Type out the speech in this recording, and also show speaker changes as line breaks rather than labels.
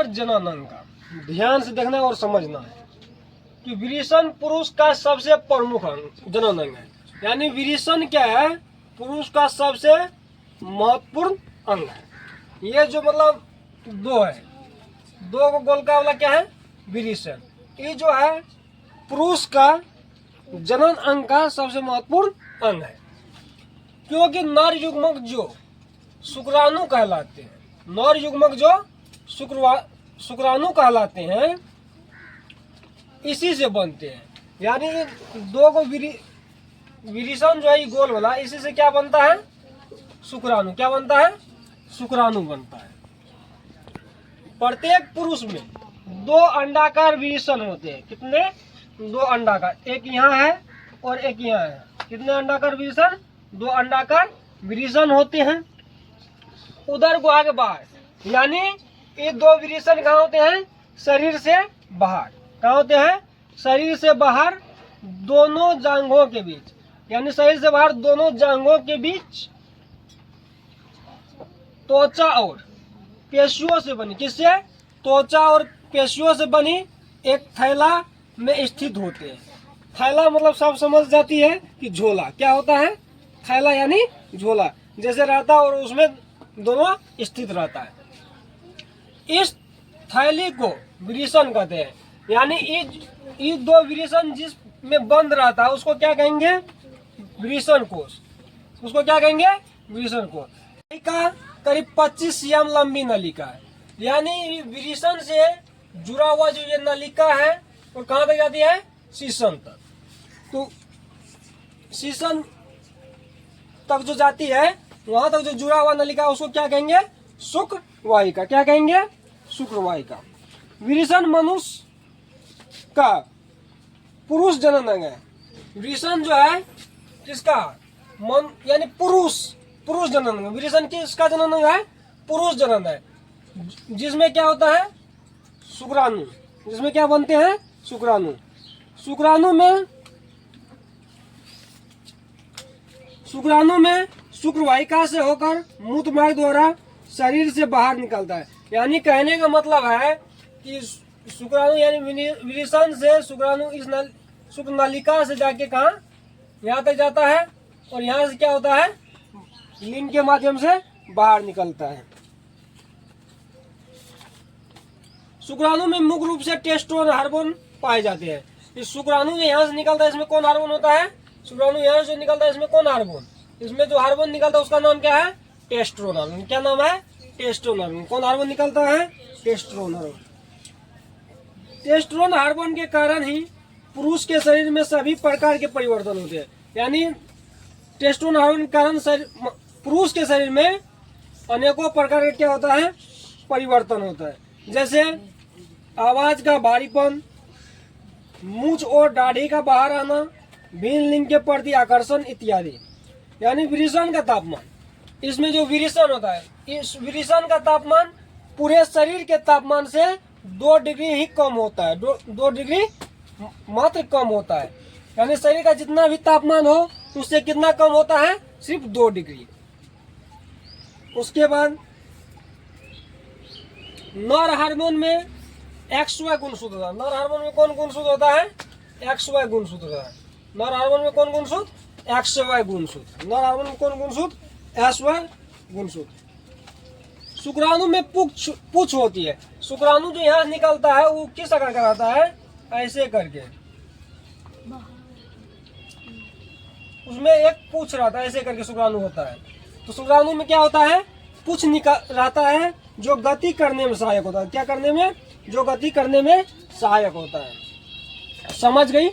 अंडाकार जनन अंग का ध्यान से देखना और समझना है कि विरेचन पुरुष का सबसे प्रमुख अंग जनन अंग है। यानी विरेचन क्या है? पुरुष का सबसे महत्वपूर्ण अंग है। ये जो मतलब दो है, दो को गोलका वाला क्या है? विरेचन। ये जो है पुरुष का जनन अंग का सबसे महत्वपूर्ण अंग है, क्योंकि नर युग्मक जो शुक्राणु कहलाते हैं, नर युग्मक जो शुक्राणु कहलाते हैं, इसी से बनते हैं। यानी दो को विरेचन जो है ये गोल वाला, इसी से क्या बनता है? शुक्राणु। क्या बनता है? शुक्राणु बनता है। प्रत्येक पुरुष में दो अंडाकार विरेचन होते हैं। कितने? दो अंडाकार, एक यहाँ है और एक यहाँ है। कितने अंडाकार विरेचन? दो अंडाकार विरेचन होते हैं। उधर को आगे बाहर, यानी ये दो विरेचन कहाँ होते हैं? शरीर से बाहर। कहाँ होते हैं? शरीर से बाहर दोनों जांघों के बीच, यानी शरीर से बाहर दोनों जांघों के बीच त्वचा और पेशियों से बनी, किससे? त्वचा और पेशियों से बनी एक थैला में स्थित होते हैं। थैला मतलब सब समझ जाती है कि झोला। क्या होता है? थैला यानी झोला जैसे रहता है, और उसमें दोनों स्थित रहता है। इस थैली को विरेचन कहते हैं। यानी ये दो विरेचन जिसमें बंद रहता है उसको क्या कहेंगे? विरेचन कोश। उसको क्या कहेंगे? विरेचन कोश। नलिका करीब 25 cm लंबी नलिका है। यानी विरेचन से जुड़ा हुआ जो ये नलिका है वो कहाँ तक जाती है? शीशन तक। तो शीशन तक जो जाती है, वहां तक जो जुड़ा हुआ नलिका उसको क्या कहेंगे? शुक्रवाहिका। क्या कहेंगे? शुक्रवाहिका। विरेचन मनुष्य का पुरुष जनन अंग है। विरेचन जो है किसका? यानी पुरुष जनन अंग। विरेचन किसका जनन अंग है? पुरुष जनन है, जिसमें क्या होता है? शुक्राणु। जिसमें क्या बनते हैं? शुक्राणु। शुक्राणु में शुक्रवाहिका से होकर मूत्र मार्ग द्वारा शरीर से बाहर निकलता है। यानी कहने का मतलब है कि शुक्राणु यानी विरेचन से शुक्राणु इस शुक्र नलिका से जाके कहा? यहाँ तक जाता है, और यहाँ से क्या होता है? लिंग के माध्यम से बाहर निकलता है। शुक्राणु में मुख्य रूप से टेस्टोस्टेरोन हार्मोन पाए जाते हैं। इस शुक्राणु जो यहाँ से निकलता है इसमें कौन हार्मोन होता है? शुक्राणु यहाँ से निकलता है इसमें कौन हार्मोन? इसमें जो हार्मोन निकलता है उसका नाम क्या है? Testosterone hormone. क्या नाम है? Testosterone hormone. कौन हार्मोन निकलता है? Testosterone hormone. टेस्टोस्टेरोन हार्मोन के कारण ही पुरुष के शरीर में सभी प्रकार के परिवर्तन होते हैं। यानी टेस्टोस्टेरोन हार्मोन के कारण पुरुष के शरीर में अनेकों प्रकार के क्या होता है? परिवर्तन होता है। जैसे आवाज का भारीपन, मूंछ और दाढ़ी का बाहर आना, भिन्न लिंग के प्रति आकर्षण इत्यादि। यानी विरेचन का तापमान, इसमें जो विरेचन होता है, इस विरेचन का तापमान पूरे शरीर के तापमान से 2 डिग्री ही कम होता है। 2 डिग्री मात्र कम होता है। यानी शरीर का जितना भी तापमान हो उससे कितना कम होता है? सिर्फ 2 डिग्री। उसके बाद नर हार्मोन में XY गुणसूत्र होता है। नर हार्मोन में कौन गुणसूत्र होता है? XY गुणसूत्र होता है। नर हार्मोन में कौन गुणसूत्र? XY गुणसूत्र। नर हार्मोन में कौन गुणसूत्र? XY गुणसूत्र। शुक्राणु में पूछ होती है। शुक्राणु जो यहाँ निकलता है वो किस आकार का रहता है? ऐसे करके, उसमें एक पूछ रहता है, ऐसे करके शुक्राणु होता है। तो शुक्राणु में क्या होता है? पूछ रहता है जो गति करने में सहायक होता है। क्या करने में? जो गति करने में सहायक होता है। समझ गई?